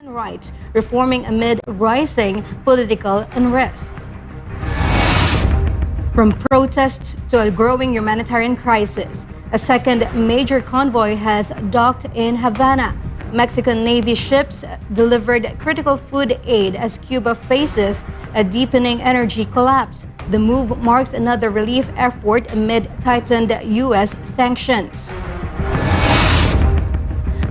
rights reforming amid rising political unrest. From protests to a growing humanitarian crisis, a second major convoy has docked in Havana. Mexican Navy ships delivered critical food aid as Cuba faces a deepening energy collapse. The move marks another relief effort amid tightened U.S. sanctions.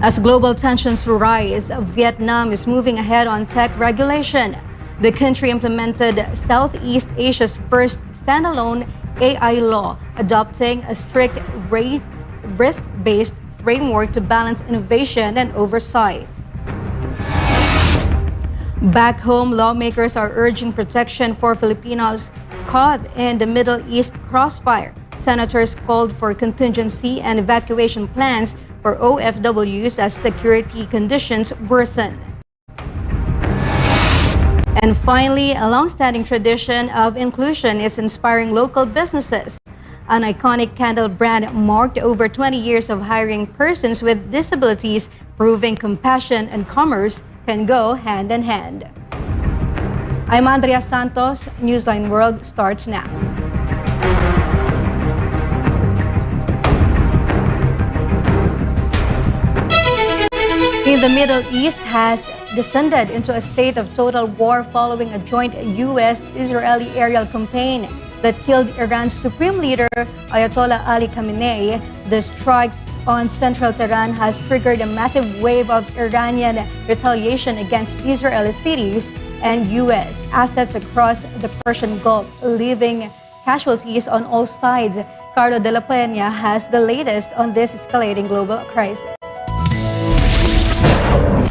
As global tensions rise, Vietnam is moving ahead on tech regulation. The country implemented Southeast Asia's first standalone AI law, adopting a strict risk-based framework to balance innovation and oversight. Back home, lawmakers are urging protection for Filipinos caught in the Middle East crossfire. Senators called for contingency and evacuation plans for OFWs as security conditions worsen. And finally, a long-standing tradition of inclusion is inspiring local businesses. An iconic candle brand marked over 20 years of hiring persons with disabilities, proving compassion and commerce can go hand in hand. I'm Andrea Santos. Newsline World starts now. In the Middle East has descended into a state of total war following a joint U.S.-Israeli aerial campaign that killed Iran's supreme leader, Ayatollah Ali Khamenei. The strikes on central Tehran has triggered a massive wave of Iranian retaliation against Israeli cities and U.S. assets across the Persian Gulf, leaving casualties on all sides. Carlo de la Peña has the latest on this escalating global crisis.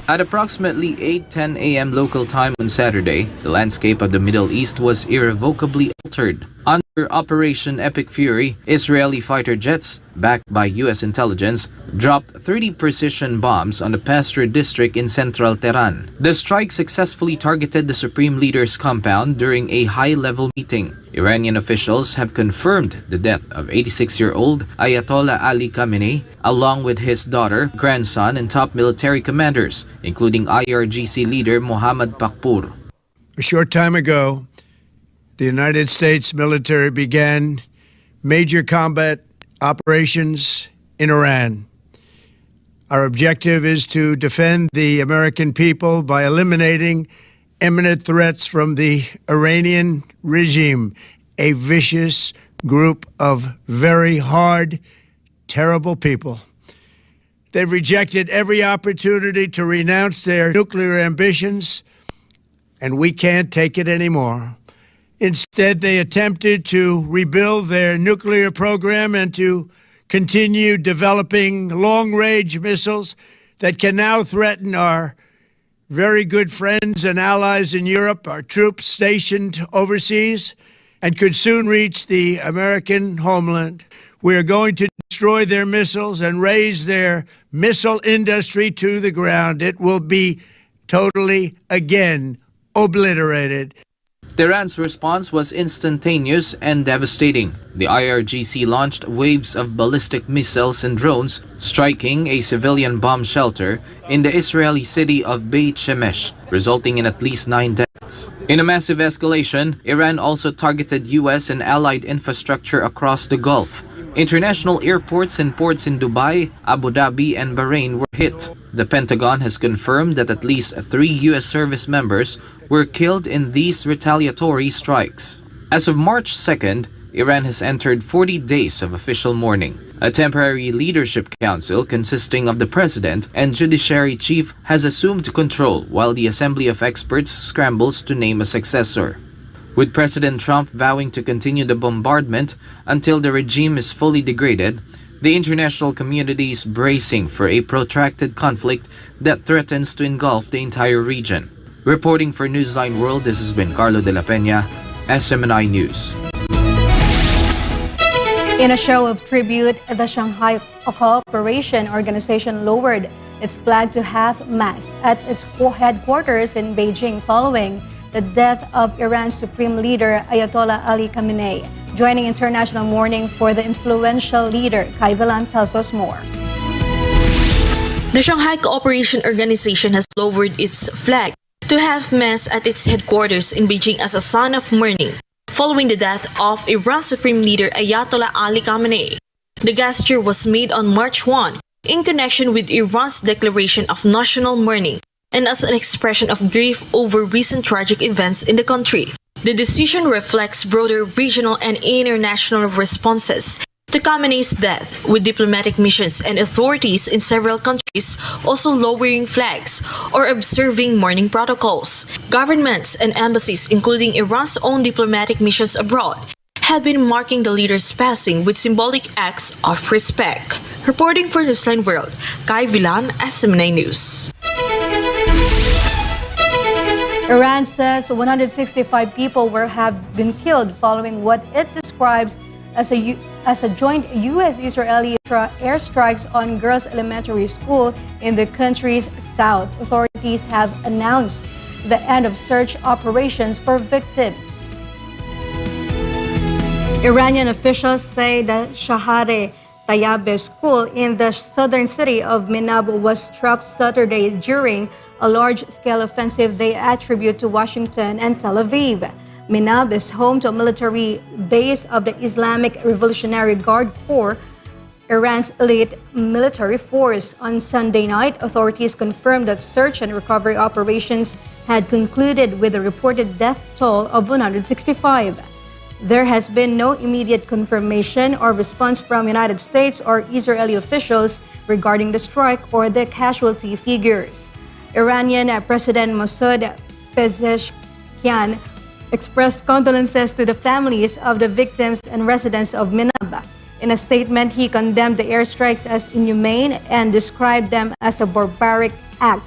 At approximately 8:10 a.m. local time on Saturday, the landscape of the Middle East was irrevocably altered. Under Operation Epic Fury, Israeli fighter jets, backed by U.S. intelligence, dropped 30 precision bombs on the Pasture district in central Tehran. The strike successfully targeted the Supreme Leader's compound during a high-level meeting. Iranian officials have confirmed the death of 86-year-old Ayatollah Ali Khamenei, along with his daughter, grandson, and top military commanders, including IRGC leader Mohammad Pakpour. A short time ago, the United States military began major combat operations in Iran. Our objective is to defend the American people by eliminating imminent threats from the Iranian regime, a vicious group of very hard, terrible people. They've rejected every opportunity to renounce their nuclear ambitions, and we can't take it anymore. Instead, they attempted to rebuild their nuclear program and to continue developing long-range missiles that can now threaten our very good friends and allies in Europe, our troops stationed overseas, and could soon reach the American homeland. We are going to destroy their missiles and raise their missile industry to the ground. It will be totally, again, obliterated. Tehran's response was instantaneous and devastating. The IRGC launched waves of ballistic missiles and drones, striking a civilian bomb shelter in the Israeli city of Beit Shemesh, resulting in at least 9 deaths. In a massive escalation, Iran also targeted U.S. and allied infrastructure across the Gulf. International airports and ports in Dubai, Abu Dhabi, and Bahrain were hit. The Pentagon has confirmed that at least 3 U.S. service members were killed in these retaliatory strikes. As of March 2nd, Iran has entered 40 days of official mourning. A temporary leadership council consisting of the president and judiciary chief has assumed control, while the Assembly of Experts scrambles to name a successor. With President Trump vowing to continue the bombardment until the regime is fully degraded, the international community is bracing for a protracted conflict that threatens to engulf the entire region. Reporting for Newsline World, this has been Carlo de la Peña, SMNI News. In a show of tribute, the Shanghai Cooperation Organization lowered its flag to half-mast at its headquarters in Beijing following the death of Iran's supreme leader, Ayatollah Ali Khamenei. Joining international mourning for the influential leader, Kai Villan tells us more. The Shanghai Cooperation Organization has lowered its flag to half-mast at its headquarters in Beijing as a sign of mourning following the death of Iran's Supreme Leader Ayatollah Ali Khamenei. The gesture was made on March 1 in connection with Iran's declaration of national mourning and as an expression of grief over recent tragic events in the country. The decision reflects broader regional and international responses to Khamenei's death, with diplomatic missions and authorities in several countries also lowering flags or observing mourning protocols. Governments and embassies, including Iran's own diplomatic missions abroad, have been marking the leader's passing with symbolic acts of respect. Reporting for Newsline World, Kai Villan, SMNI News. Iran says 165 people have been killed following what it describes as a joint U.S.-Israeli airstrikes on girls' elementary school in the country's south. Authorities have announced the end of search operations for victims. Iranian officials say the Shahare Tayyabe school in the southern city of Minab was struck Saturday during a large-scale offensive they attribute to Washington and Tel Aviv. Minab is home to a military base of the Islamic Revolutionary Guard Corps, Iran's elite military force. On Sunday night, authorities confirmed that search and recovery operations had concluded with a reported death toll of 165. There has been no immediate confirmation or response from United States or Israeli officials regarding the strike or the casualty figures. Iranian President Masoud Pezeshkian expressed condolences to the families of the victims and residents of Minab. In a statement, he condemned the airstrikes as inhumane and described them as a barbaric act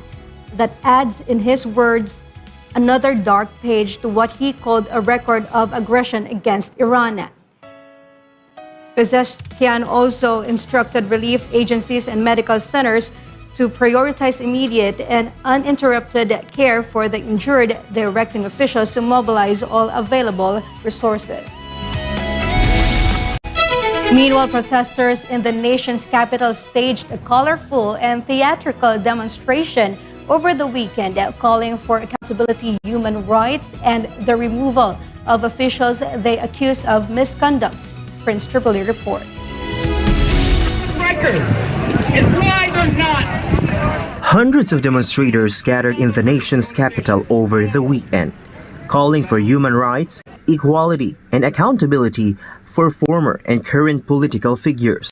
that adds, in his words, another dark page to what he called a record of aggression against Iran. Pezeshkian also instructed relief agencies and medical centers to prioritize immediate and uninterrupted care for the injured, directing officials to mobilize all available resources. Meanwhile, protesters in the nation's capital staged a colorful and theatrical demonstration over the weekend, calling for accountability, human rights, and the removal of officials they accuse of misconduct. Prince Tripoli reports. Record is lied or not. Hundreds of demonstrators gathered in the nation's capital over the weekend, calling for human rights, equality, and accountability for former and current political figures.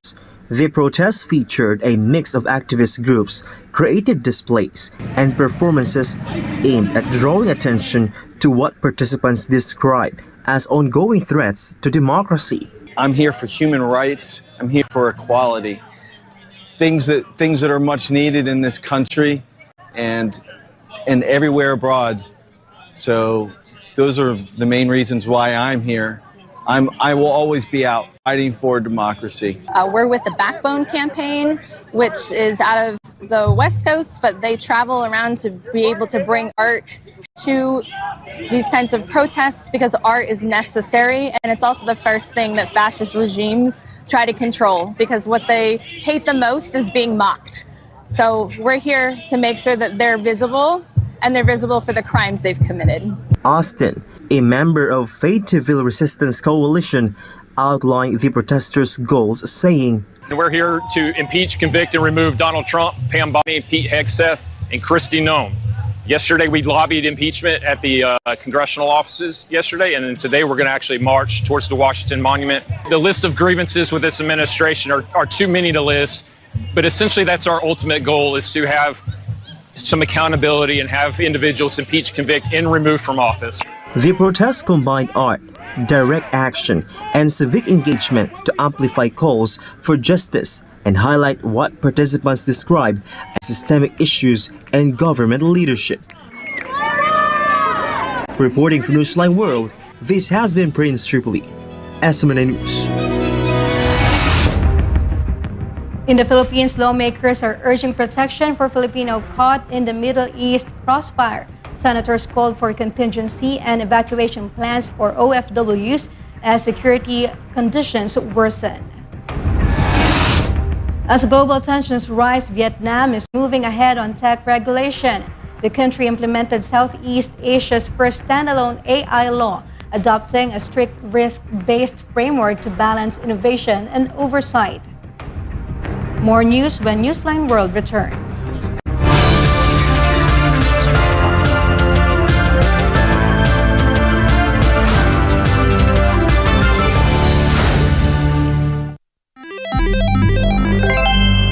The protests featured a mix of activist groups, creative displays, and performances aimed at drawing attention to what participants describe as ongoing threats to democracy. I'm here for human rights. I'm here for equality. Things that are much needed in this country and everywhere abroad. So those are the main reasons why I'm here. I will always be out fighting for democracy. We're with the Backbone campaign, which is out of the West Coast, but they travel around to be able to bring art to these kinds of protests because art is necessary, and it's also the first thing that fascist regimes try to control, because what they hate the most is being mocked. So we're here to make sure that they're visible, and they're visible for the crimes they've committed. Austin, a member of Fayetteville Resistance Coalition, outlined the protesters' goals, saying, "We're here to impeach, convict, and remove Donald Trump, Pam Bondi, Pete Hegseth, and Kristi Noem. Yesterday, we lobbied impeachment at the congressional offices yesterday, and then today we're going to actually march towards the Washington Monument. The list of grievances with this administration are too many to list, but essentially that's our ultimate goal, is to have some accountability and have individuals impeached, convict, and removed from office." The protests combined art, direct action, and civic engagement to amplify calls for justice and highlight what participants describe as systemic issues and government leadership. Reporting for Newsline World, this has been Prince Tripoli, SMNI News. In the Philippines, lawmakers are urging protection for Filipino caught in the Middle East crossfire. Senators called for contingency and evacuation plans for OFWs as security conditions worsen. As global tensions rise, Vietnam is moving ahead on tech regulation. The country implemented Southeast Asia's first standalone AI law, adopting a strict risk-based framework to balance innovation and oversight. More news when Newsline World returns.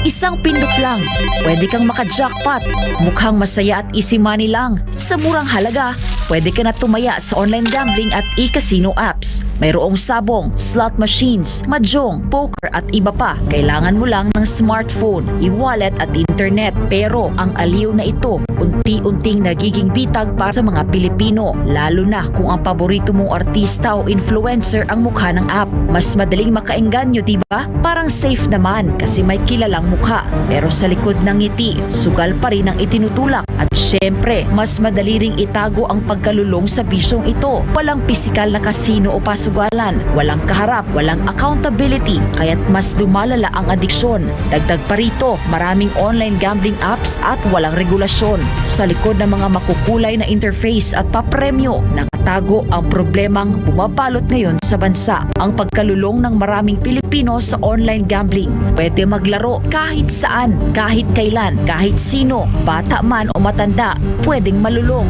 Isang pindot lang, pwede kang maka-jackpot. Mukhang masaya at easy money lang. Sa murang halaga, pwede ka na tumaya sa online gambling at e-casino apps. Mayroong sabong, slot machines, mahjong, poker at iba pa. Kailangan mo lang ng smartphone, e-wallet at internet. Pero ang aliw na ito, unti-unting nagiging bitag para sa mga Pilipino. Lalo na kung ang paborito mong artista o influencer ang mukha ng app. Mas madaling makaengganyo, diba? Parang safe naman kasi may kilalang mukha. Pero sa likod ng ngiti, sugal pa rin ang itinutulak. At syempre, mas madali ring itago ang pagkalulong sa bisyong ito. Walang pisikal na kasino o pasugalan, walang kaharap, walang accountability, kaya't mas lumalala ang adiksyon. Dagdag pa rito, maraming online gambling apps at walang regulasyon. Sa likod ng mga makukulay na interface at papremyo, nakatago ang problemang bumabalot ngayon sa bansa. Ang pagkalulong ng maraming Pilipino sa online gambling. Pwede maglaro kahit saan, kahit kailan, kahit sino, bata man o matanda, pwedeng malulong.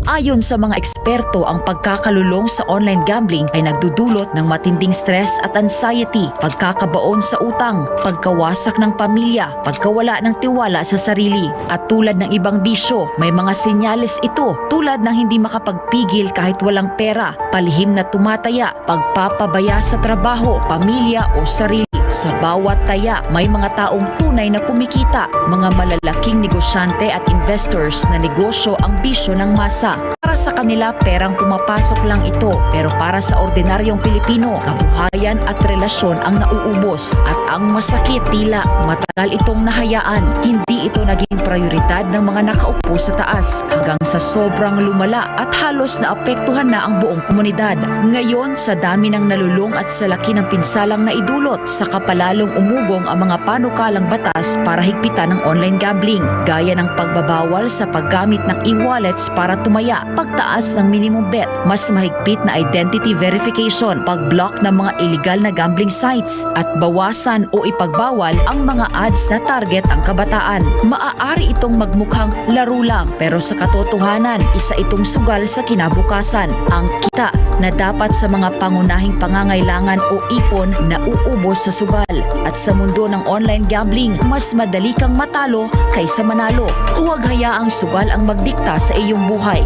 Ayon sa mga eksperto, ang pagkakalulong sa online gambling ay nagdudulot ng matinding stress at anxiety, pagkakabaon sa utang, pagkawasak ng pamilya, pagkawala ng tiwala sa sarili. At tulad ng ibang bisyo, may mga senyales ito tulad ng hindi makapagpigil kahit walang pera, palihim na tumataya, pagpapabaya sa trabaho, pamilya o sarili. Sa bawat taya, may mga taong tunay na kumikita, mga malalaking negosyante at investors na negosyo ang bisyo ng masa. Para sa kanila, perang pumapasok lang ito, pero para sa ordinaryong Pilipino, kabuhayan at relasyon ang nauubos. At ang masakit, tila matagal itong nahayaan. Hindi ito naging prioridad ng mga nakaupo sa taas hanggang sa sobrang lumala at halos naapektuhan na ang buong komunidad. Ngayon, sa dami ng nalulong at sa laki ng pinsalang naidulot, sa kapalalong umugong ang mga panukalang batas para higpitan ng online gambling, gaya ng pagbabawal sa paggamit ng e-wallets para tumaya, pagtaas ng minimum bet, mas mahigpit na identity verification, pag-block ng mga illegal na gambling sites, at bawasan o ipagbawal ang mga ads na target ang kabataan. Maaari itong magmukhang laro lang, pero sa katotohanan, isa itong sugal sa kinabukasan. Ang kita na dapat sa mga pangunahing pangangailangan o ipon na uubos sa sugal. At sa mundo ng online gambling, mas madali kang matalo kaysa manalo. Huwag hayaang sugal ang magdikta sa iyong buhay.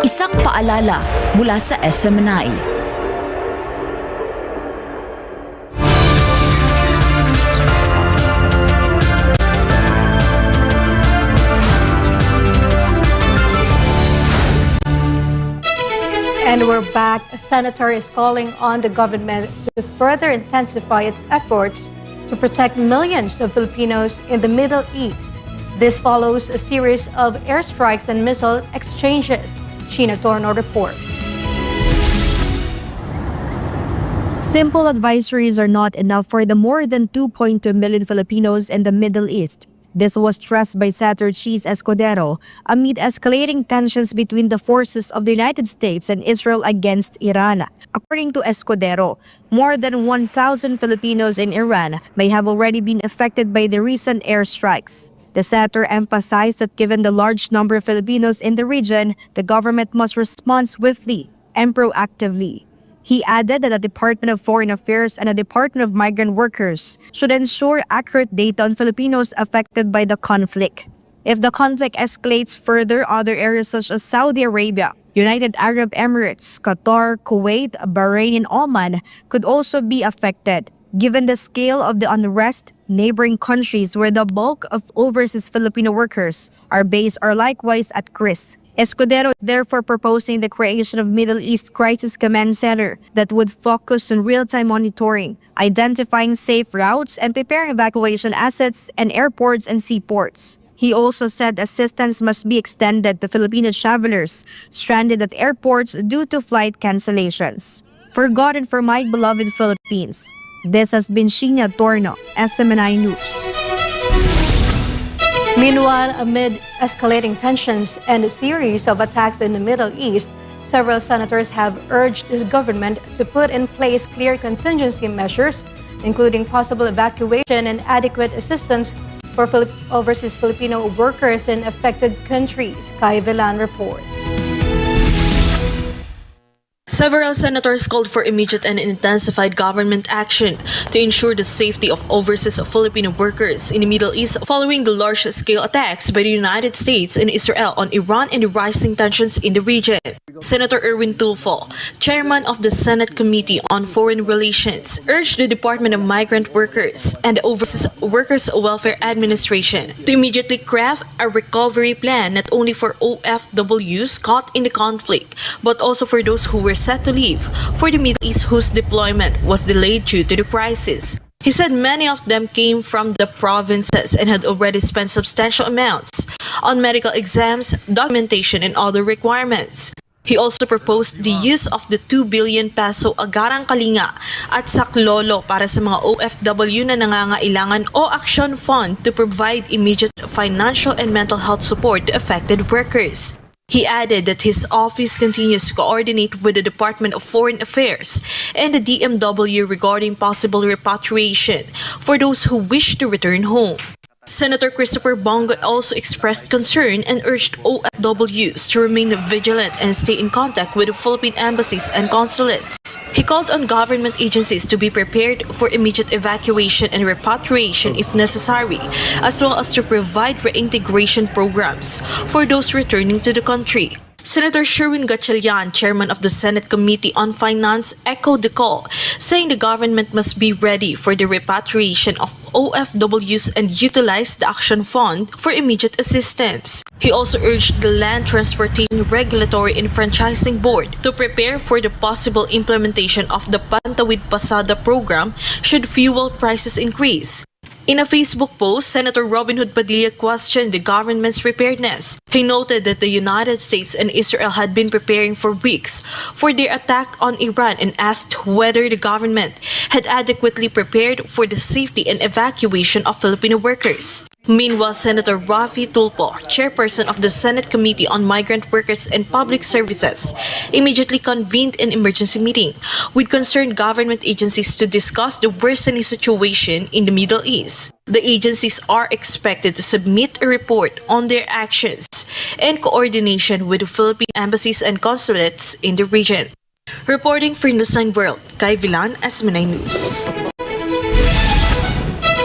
Isang paalala mula sa SMNI. And we're back. A senator is calling on the government to further intensify its efforts to protect millions of Filipinos in the Middle East. This follows a series of airstrikes and missile exchanges. Sheena Torno reports. Simple advisories are not enough for the more than 2.2 million Filipinos in the Middle East. This was stressed by Senator Cheese Escudero amid escalating tensions between the forces of the United States and Israel against Iran. According to Escudero, more than 1,000 Filipinos in Iran may have already been affected by the recent airstrikes. The senator emphasized that given the large number of Filipinos in the region, the government must respond swiftly and proactively. He added that the Department of Foreign Affairs and the Department of Migrant Workers should ensure accurate data on Filipinos affected by the conflict. If the conflict escalates further, other areas such as Saudi Arabia, United Arab Emirates, Qatar, Kuwait, Bahrain, and Oman could also be affected. Given the scale of the unrest, neighboring countries where the bulk of overseas Filipino workers are based are likewise at risk. Escudero is therefore proposing the creation of Middle East Crisis Command Center that would focus on real-time monitoring, identifying safe routes, and preparing evacuation assets and airports and seaports. He also said assistance must be extended to Filipino travelers stranded at airports due to flight cancellations. For God and for my beloved Philippines, This has been Sheena Torno, SMNI News. Meanwhile, amid escalating tensions and a series of attacks in the Middle East, several senators have urged the government to put in place clear contingency measures, including possible evacuation and adequate assistance for overseas Filipino workers in affected countries. Kai Villan reports. Several senators called for immediate and intensified government action to ensure the safety of overseas Filipino workers in the Middle East following the large-scale attacks by the United States and Israel on Iran and the rising tensions in the region. Senator Erwin Tulfo, chairman of the Senate Committee on Foreign Relations, urged the Department of Migrant Workers and the Overseas Workers Welfare Administration to immediately craft a recovery plan not only for OFWs caught in the conflict, but also for those who were set to leave for the Middle East whose deployment was delayed due to the crisis. He said many of them came from the provinces and had already spent substantial amounts on medical exams, documentation, and other requirements. He also proposed the use of the 2 billion peso agarang kalinga at saklolo para sa mga OFW na nangangailangan o action fund to provide immediate financial and mental health support to affected workers. He added that his office continues to coordinate with the Department of Foreign Affairs and the DMW regarding possible repatriation for those who wish to return home. Senator Christopher Bongo also expressed concern and urged OFWs to remain vigilant and stay in contact with the Philippine embassies and consulates. He called on government agencies to be prepared for immediate evacuation and repatriation if necessary, as well as to provide reintegration programs for those returning to the country. Senator Sherwin Gatchalian, chairman of the Senate Committee on Finance, echoed the call, saying the government must be ready for the repatriation of OFWs and utilize the Action Fund for immediate assistance. He also urged the Land Transportation Regulatory and Franchising Board to prepare for the possible implementation of the Pantawid Pasada program should fuel prices increase. In a Facebook post, Senator Robin Hood Padilla questioned the government's preparedness. He noted that the United States and Israel had been preparing for weeks for their attack on Iran and asked whether the government had adequately prepared for the safety and evacuation of Filipino workers. Meanwhile, Senator Rafi Tulfo, chairperson of the Senate Committee on Migrant Workers and Public Services, immediately convened an emergency meeting with concerned government agencies to discuss the worsening situation in the Middle East. The agencies are expected to submit a report on their actions and coordination with the Philippine embassies and consulates in the region. Reporting for Newsline World, Kai Villan, SMNI News.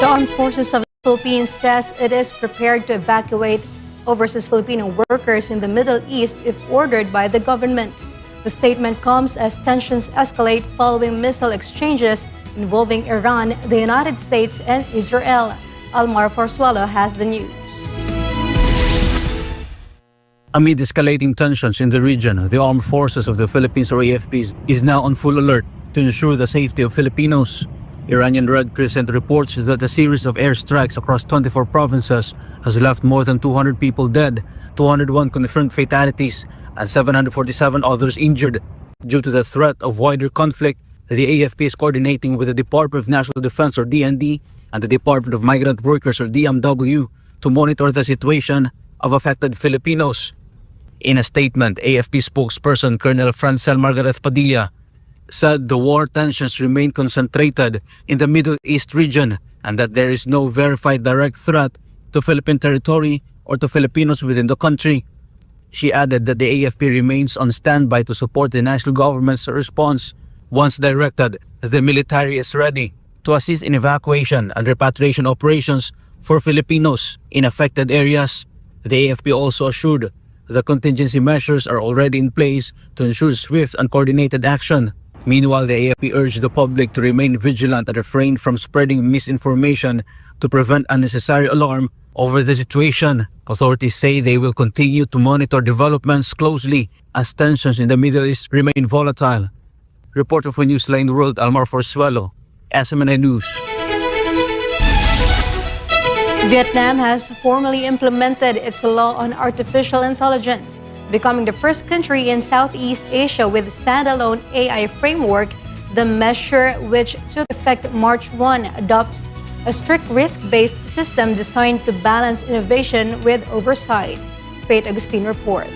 The Armed Forces of the Philippines says it is prepared to evacuate overseas Filipino workers in the Middle East if ordered by the government. The statement comes as tensions escalate following missile exchanges involving Iran, the United States, and Israel. Almar Forsuelo has the news. Amid escalating tensions in the region, the Armed Forces of the Philippines, or AFPs, is now on full alert to ensure the safety of Filipinos. Iranian Red Crescent reports that a series of airstrikes across 24 provinces has left more than 200 people dead, 201 confirmed fatalities, and 747 others injured. Due to the threat of wider conflict, the AFP is coordinating with the Department of National Defense, or DND, and the Department of Migrant Workers, or DMW, to monitor the situation of affected Filipinos. In a statement, AFP spokesperson Colonel Francel Margaret Padilla said the war tensions remain concentrated in the Middle East region and that there is no verified direct threat to Philippine territory or to Filipinos within the country. She added that the AFP remains on standby to support the national government's response. Once directed, the military is ready to assist in evacuation and repatriation operations for Filipinos in affected areas. The AFP also assured the contingency measures are already in place to ensure swift and coordinated action. Meanwhile, the AFP urged the public to remain vigilant and refrain from spreading misinformation to prevent unnecessary alarm over the situation. Authorities say they will continue to monitor developments closely as tensions in the Middle East remain volatile. Reporter for Newsline World, Almar Forsuelo, SMNI News. Vietnam has formally implemented its law on artificial intelligence, becoming the first country in Southeast Asia with a standalone AI framework The measure, which took effect March 1, adopts a strict risk-based system designed to balance innovation with oversight. Faith Agustin reports.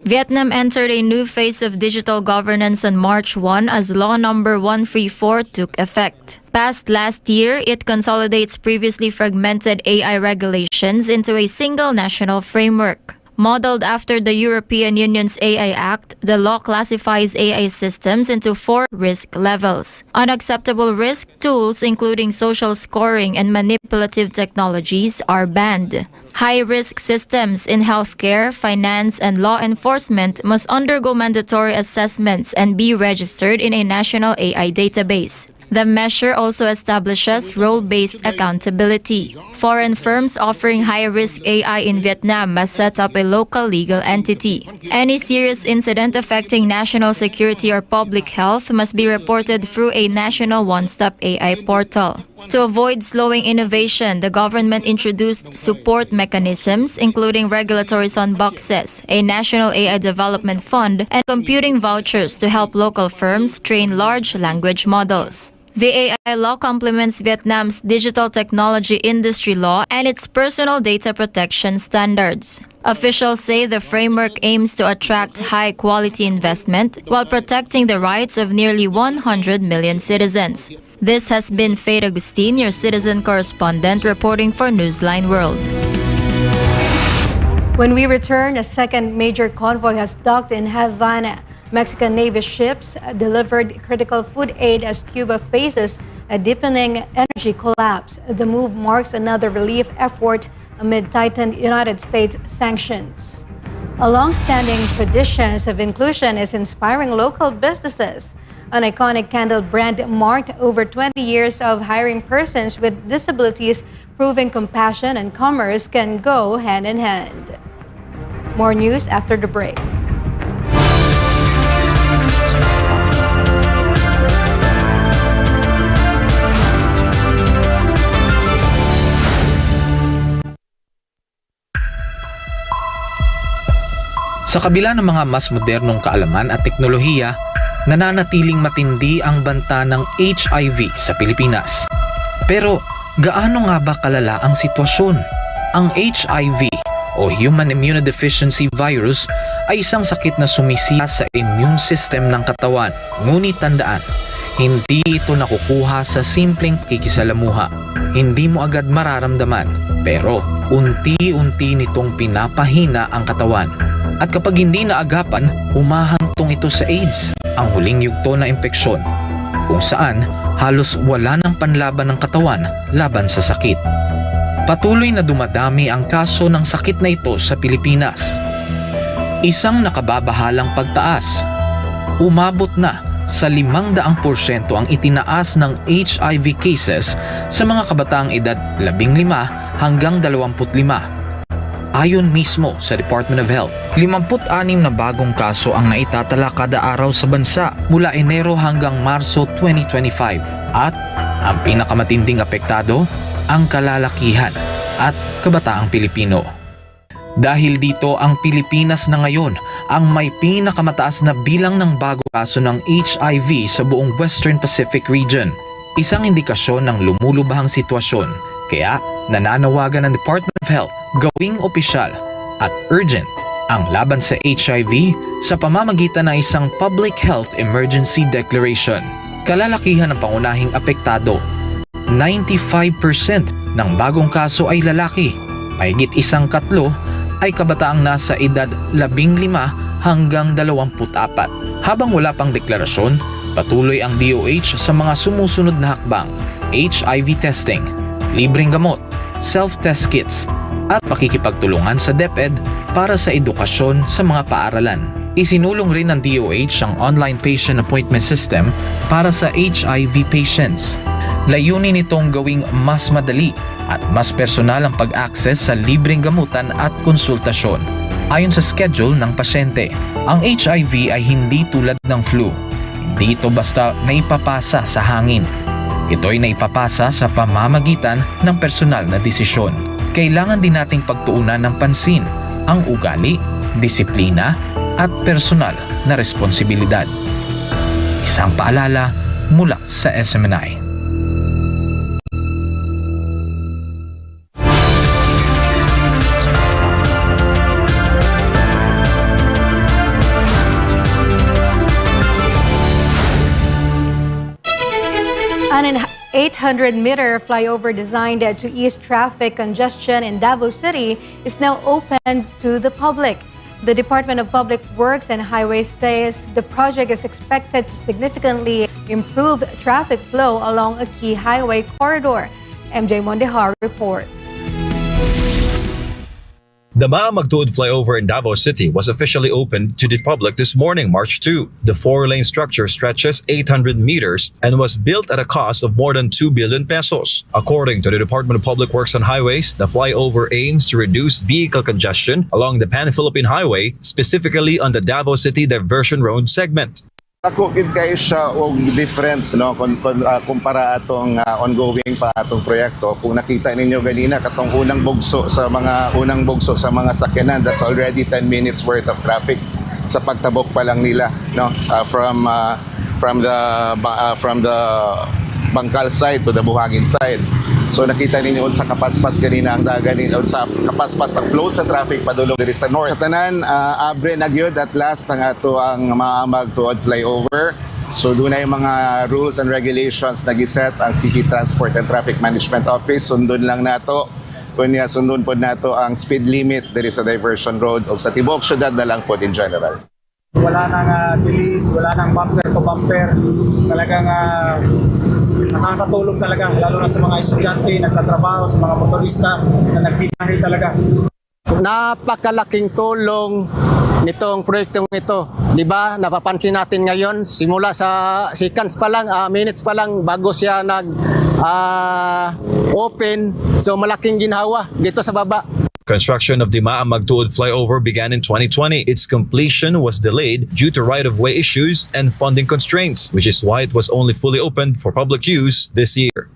Vietnam entered a new phase of digital governance on March 1 as Law No. 134 took effect. Passed last year, it consolidates previously fragmented AI regulations into a single national framework. Modeled after the European Union's AI Act, the law classifies AI systems into 4 risk levels. Unacceptable risk tools, including social scoring and manipulative technologies, are banned. High-risk systems in healthcare, finance, and law enforcement must undergo mandatory assessments and be registered in a national AI database. The measure also establishes role-based accountability. Foreign firms offering high-risk AI in Vietnam must set up a local legal entity. Any serious incident affecting national security or public health must be reported through a national one-stop AI portal. To avoid slowing innovation, the government introduced support mechanisms, including regulatory sandboxes, a national AI development fund, and computing vouchers to help local firms train large language models. The AI law complements Vietnam's digital technology industry law and its personal data protection standards. Officials say the framework aims to attract high-quality investment while protecting the rights of nearly 100 million citizens. This has been Faith Agustin, your citizen correspondent, reporting for Newsline World. When we return, a second major convoy has docked in Havana. Mexican Navy ships delivered critical food aid as Cuba faces a deepening energy collapse. The move marks another relief effort amid tightened United States sanctions. A long-standing tradition of inclusion is inspiring local businesses. An iconic candle brand marked over 20 years of hiring persons with disabilities, proving compassion and commerce can go hand in hand. More news after the break. Sa kabila ng mga mas modernong kaalaman at teknolohiya, nananatiling matindi ang banta ng HIV sa Pilipinas. Pero gaano nga ba kalala ang sitwasyon? Ang HIV o Human Immunodeficiency Virus ay isang sakit na sumisira sa immune system ng katawan. Ngunit tandaan, hindi ito nakukuha sa simpleng pakikisalamuha. Hindi mo agad mararamdaman, pero unti-unti nitong pinapahina ang katawan. At kapag hindi naagapan, humahantong ito sa AIDS, ang huling yugto na impeksyon, kung saan halos wala ng panlaban ng katawan laban sa sakit. Patuloy na dumadami ang kaso ng sakit na ito sa Pilipinas. Isang nakababahalang pagtaas. Umabot na sa 500% ang itinaas ng HIV cases sa mga kabataang edad 15 hanggang 25. Ayon mismo sa Department of Health, 56 na bagong kaso ang naitatala kada araw sa bansa mula Enero hanggang Marso 2025. At ang pinakamatinding apektado, ang kalalakihan at kabataang Pilipino. Dahil dito, ang Pilipinas na ngayon ang may pinakamataas na bilang ng bagong kaso ng HIV sa buong Western Pacific region. Isang indikasyon ng lumulubhang sitwasyon. Kaya nananawagan ng Department of Health gawing opisyal at urgent ang laban sa HIV sa pamamagitan ng isang Public Health Emergency Declaration. Kalalakihan ng pangunahing apektado. 95% ng bagong kaso ay lalaki. Mahigit 1/3 ay kabataang nasa edad 15 hanggang 24. Habang wala pang deklarasyon, patuloy ang DOH sa mga sumusunod na hakbang: HIV testing, libreng gamot, self-test kits, at pakikipagtulungan sa DepEd para sa edukasyon sa mga paaralan. Isinulong rin ng DOH ang online patient appointment system para sa HIV patients. Layunin nitong gawing mas madali at mas personal ang pag-access sa libreng gamutan at konsultasyon. Ayon sa schedule ng pasyente, ang HIV ay hindi tulad ng flu. Hindi ito basta naipapasa sa hangin. Ito ay naipapasa sa pamamagitan ng personal na desisyon. Kailangan din nating pagtuunan ng pansin ang ugali, disiplina, at personal na responsibilidad. Isang paalala mula sa SMNI. An 800-meter flyover designed to ease traffic congestion in Davao City is now open to the public. The Department of Public Works and Highways says the project is expected to significantly improve traffic flow along a key highway corridor. MJ Mondejar reports. The Magtuod flyover in Davao City was officially opened to the public this morning, March 2. The 4-lane structure stretches 800 meters and was built at a cost of more than 2 billion pesos. According to the Department of Public Works and Highways, the flyover aims to reduce vehicle congestion along the Pan-Philippine Highway, specifically on the Davao City Diversion Road segment. Ako gid kayo siya og difference no kumpara atong ongoing pa atong proyekto. Kung nakita ninyo ganina katong unang bugso sa mga sakyanan, that's already 10 minutes worth of traffic sa pagtabok pa lang nila no from the Bangkal side to the Buhangin side. So nakita ninyo sa kapaspas ganina ang dagan sa kapaspas ang flow sa traffic padulong diri sa north. Sa tanan abre na gyud at last ang ato ang Magtuod flyover. So doon ay mga rules and regulations na giset ang City Transport and Traffic Management Office. Sundon lang nato. Kunya sundon pod nato ang speed limit diri sa diversion road o sa tibok syudad na lang pod in general. Wala nang delay, wala nang bumper to bumper. Talagang nakakatulong talaga, lalo na sa mga estudyante, nagtatrabaho, sa mga motorista na nagbiyahe talaga. Napakalaking tulong nitong proyektong ito. Di ba, napapansin natin ngayon, simula sa seconds pa lang, minutes pa lang bago siya nag-open. So malaking ginhawa dito sa baba. Construction of the Magtuod flyover began in 2020. Its completion was delayed due to right-of-way issues and funding constraints, which is why it was only fully opened for public use this year.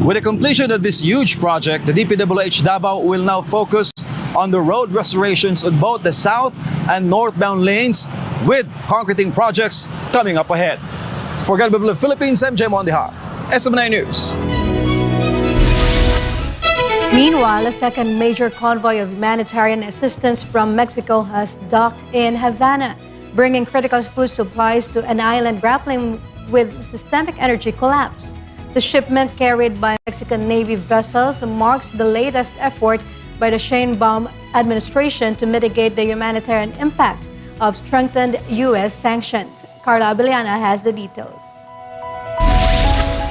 With the completion of this huge project, the DPWH Davao will now focus on the road restorations on both the south and northbound lanes, with concreting projects coming up ahead. For Galvin of Philippines, MJ Mondejar, SMNI News. Meanwhile, a second major convoy of humanitarian assistance from Mexico has docked in Havana, bringing critical food supplies to an island grappling with systemic energy collapse. The shipment, carried by Mexican Navy vessels, marks the latest effort by the Sheinbaum administration to mitigate the humanitarian impact of strengthened U.S. sanctions. Carla Abellana has the details.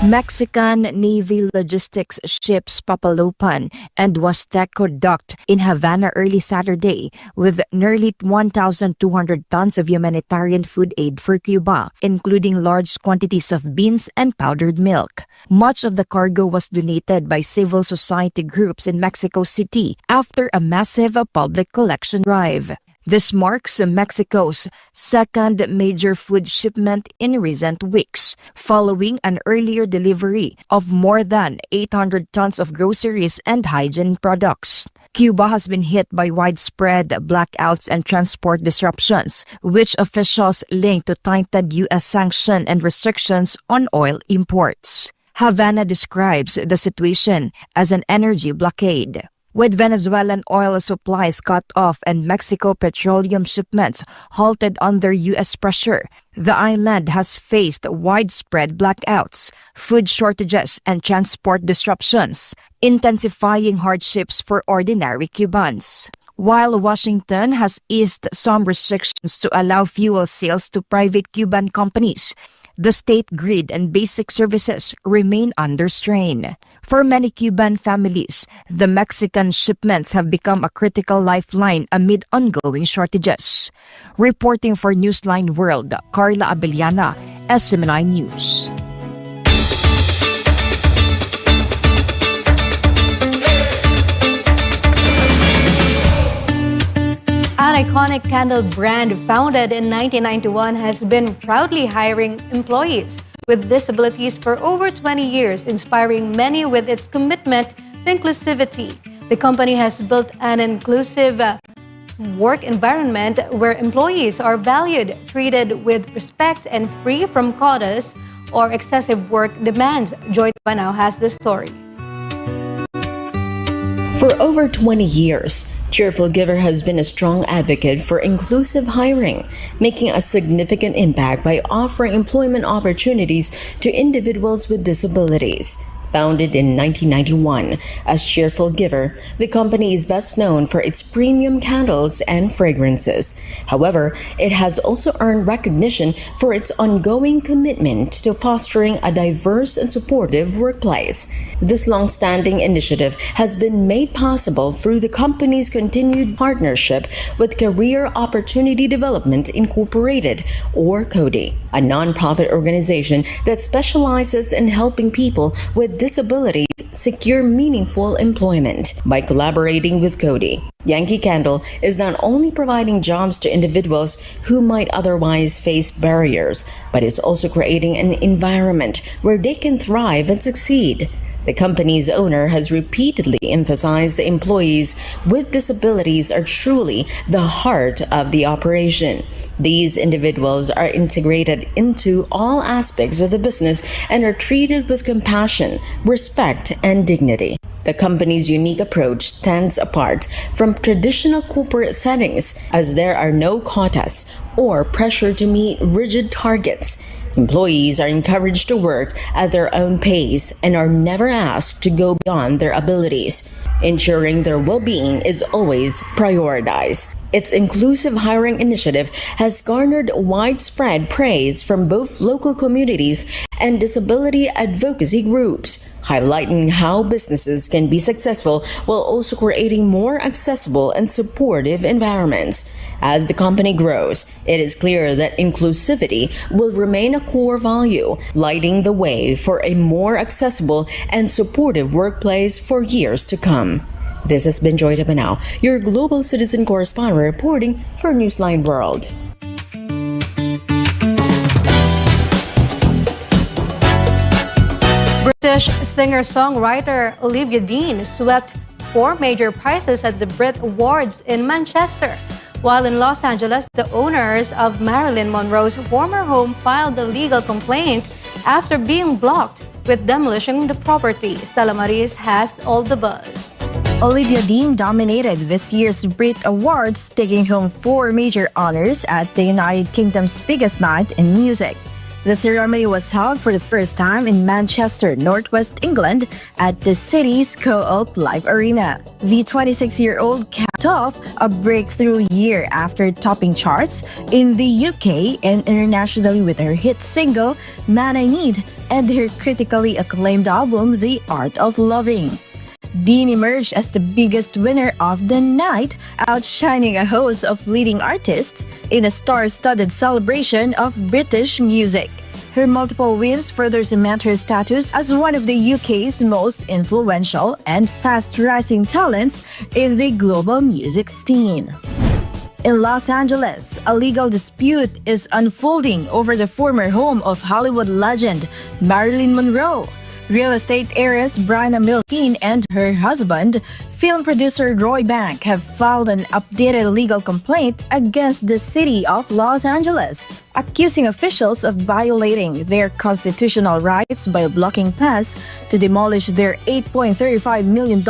Mexican Navy logistics ships Papalopan and Huasteco docked in Havana early Saturday with nearly 1,200 tons of humanitarian food aid for Cuba, including large quantities of beans and powdered milk. Much of the cargo was donated by civil society groups in Mexico City after a massive public collection drive. This marks Mexico's second major food shipment in recent weeks, following an earlier delivery of more than 800 tons of groceries and hygiene products. Cuba has been hit by widespread blackouts and transport disruptions, which officials link to tightened U.S. sanctions and restrictions on oil imports. Havana describes the situation as an energy blockade. With Venezuelan oil supplies cut off and Mexico petroleum shipments halted under U.S. pressure, the island has faced widespread blackouts, food shortages, and transport disruptions, intensifying hardships for ordinary Cubans. While Washington has eased some restrictions to allow fuel sales to private Cuban companies, the state grid and basic services remain under strain. For many Cuban families, the Mexican shipments have become a critical lifeline amid ongoing shortages. Reporting for Newsline World, Carla Abellana, SMNI News. An iconic candle brand founded in 1991 has been proudly hiring employees with disabilities for over 20 years, inspiring many with its commitment to inclusivity. The company has built an inclusive work environment where employees are valued, treated with respect, and free from quotas or excessive work demands. Joy Davao has the story. For over 20 years, Cheerful Giver has been a strong advocate for inclusive hiring, making a significant impact by offering employment opportunities to individuals with disabilities. Founded in 1991 as Cheerful Giver, the company is best known for its premium candles and fragrances. However, it has also earned recognition for its ongoing commitment to fostering a diverse and supportive workplace. This long-standing initiative has been made possible through the company's continued partnership with Career Opportunity Development Incorporated, or CODI, a non-profit organization that specializes in helping people with disabilities secure meaningful employment. By collaborating with CODI, Yankee Candle is not only providing jobs to individuals who might otherwise face barriers, but is also creating an environment where they can thrive and succeed. The company's owner has repeatedly emphasized that employees with disabilities are truly the heart of the operation. These individuals are integrated into all aspects of the business and are treated with compassion, respect, and dignity. The company's unique approach stands apart from traditional corporate settings, as there are no quotas or pressure to meet rigid targets. Employees are encouraged to work at their own pace and are never asked to go beyond their abilities. Ensuring their well-being is always prioritized. Its inclusive hiring initiative has garnered widespread praise from both local communities and disability advocacy groups, highlighting how businesses can be successful while also creating more accessible and supportive environments. As the company grows, it is clear that inclusivity will remain a core value, lighting the way for a more accessible and supportive workplace for years to come. This has been Joy Davao, your global citizen correspondent reporting for Newsline World. British singer-songwriter Olivia Dean swept 4 major prizes at the Brit Awards in Manchester. While in Los Angeles, the owners of Marilyn Monroe's former home filed a legal complaint after being blocked with demolishing the property. Stella Maris has all the buzz. Olivia Dean dominated this year's Brit Awards, taking home 4 major honors at the United Kingdom's biggest night in music. The ceremony was held for the first time in Manchester, Northwest England, at the city's Co-op Live Arena. The 26-year-old capped off a breakthrough year after topping charts in the UK and internationally with her hit single, Man I Need, and her critically acclaimed album, The Art of Loving. Dean emerged as the biggest winner of the night, outshining a host of leading artists in a star-studded celebration of British music. Her multiple wins further cement her status as one of the UK's most influential and fast-rising talents in the global music scene. In Los Angeles, a legal dispute is unfolding over the former home of Hollywood legend Marilyn Monroe. Real estate heiress Bryna Milstein and her husband, film producer Roy Bank, have filed an updated legal complaint against the city of Los Angeles, accusing officials of violating their constitutional rights by blocking plans to demolish their $8.35 million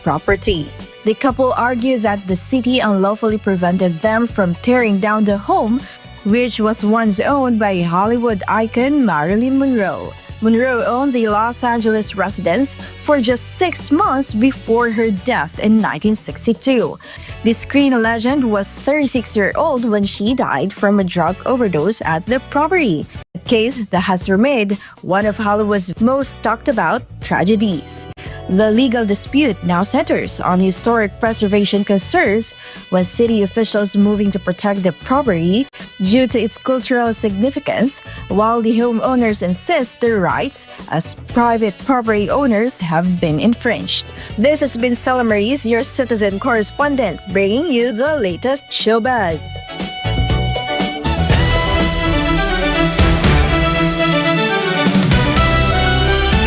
property. The couple argued that the city unlawfully prevented them from tearing down the home, which was once owned by Hollywood icon Marilyn Monroe. Monroe owned the Los Angeles residence for just 6 months before her death in 1962. The screen legend was 36-year-old when she died from a drug overdose at the property, a case that has remained one of Hollywood's most talked about tragedies. The legal dispute now centers on historic preservation concerns, with city officials moving to protect the property due to its cultural significance, while the homeowners insist their rights as private property owners have been infringed. This has been Stella Maris, your citizen correspondent, bringing you the latest showbuzz.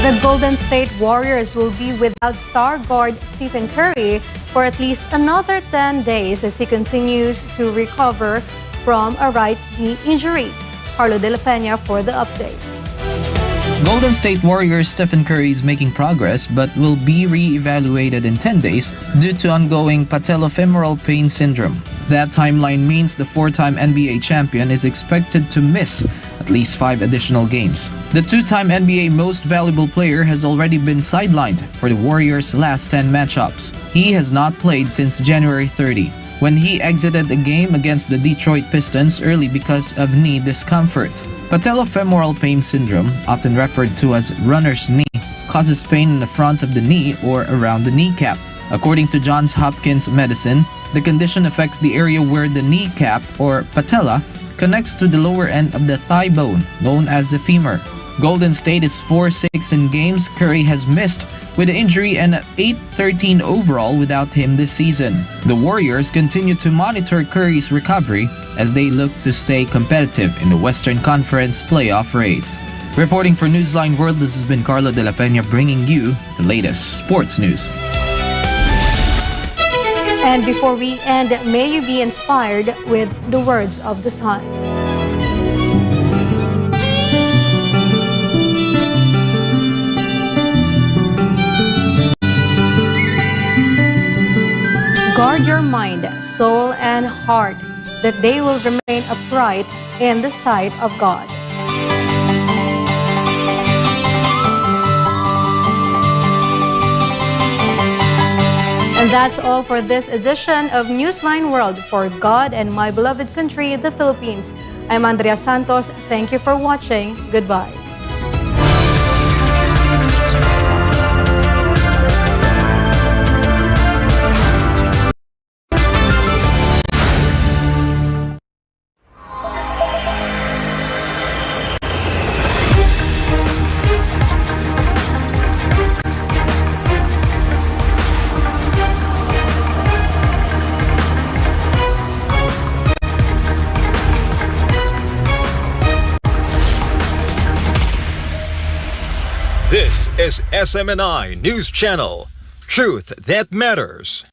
The Golden State Warriors will be without star guard Stephen Curry for at least another 10 days as he continues to recover from a right knee injury. Carlo De La Peña for the updates. Golden State Warriors Stephen Curry is making progress but will be re-evaluated in 10 days due to ongoing patellofemoral pain syndrome. That timeline means the four-time NBA champion is expected to miss at least 5 additional games. The two-time NBA Most Valuable Player has already been sidelined for the Warriors' last 10 matchups. He has not played since January 30, when he exited a game against the Detroit Pistons early because of knee discomfort. Patellofemoral pain syndrome, often referred to as runner's knee, causes pain in the front of the knee or around the kneecap. According to Johns Hopkins Medicine, the condition affects the area where the kneecap or patella connects to the lower end of the thigh bone, known as the femur. Golden State is 4-6 in games Curry has missed with the injury and 8-13 overall without him this season. The Warriors continue to monitor Curry's recovery as they look to stay competitive in the Western Conference playoff race. Reporting for Newsline World, this has been Carlo De La Peña bringing you the latest sports news. And before we end, may you be inspired with the words of the Son. Guard your mind, soul, and heart, that they will remain upright in the sight of God. And that's all for this edition of Newsline World for God and my beloved country, the Philippines. I'm Andrea Santos. Thank you for watching. Goodbye. This is SMNI News Channel. Truth that matters.